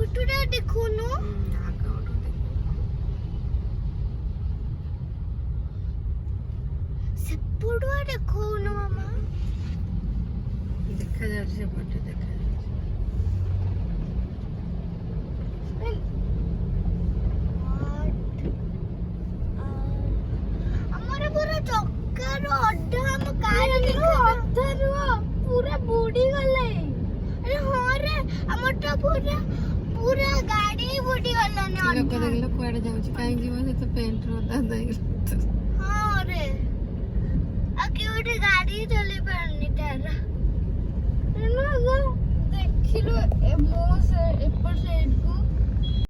ଫଟୋଟା ଦେଖୁନୁ ସେପଟୁଆ ଦେଖଉନୁ ମାମା ଦେଖାଯାଉଛି ସେପଟେ ଦେଖାଯାଉଛି ଆମର ପୁରା ଚକାର ଅଧା ଆମ କାର ଅଧାରୁ ପୁରା ବୁଡି ଗଲେ ଆରେ ହଁ ରେ ଆମରଟା ପୁରା ପୁରା ଗାଡି ବୁଡି ଗଲାନି ଲୋକ ଦେଖିଲେ କୁଆଡେ ଯାଉଛି କାହିଁ ଯିବ ସେ ତ ପେଣ୍ଟ ଓଦା ଦେଇକି ହଁ ରେ ଆଉ କିଏ ଗୋଟେ ଗାଡି ଚଲେଇ ପାରୁନି ତାର ଦେଖିଲୁ ମୋ ଏପଟ ସାଇଡକୁ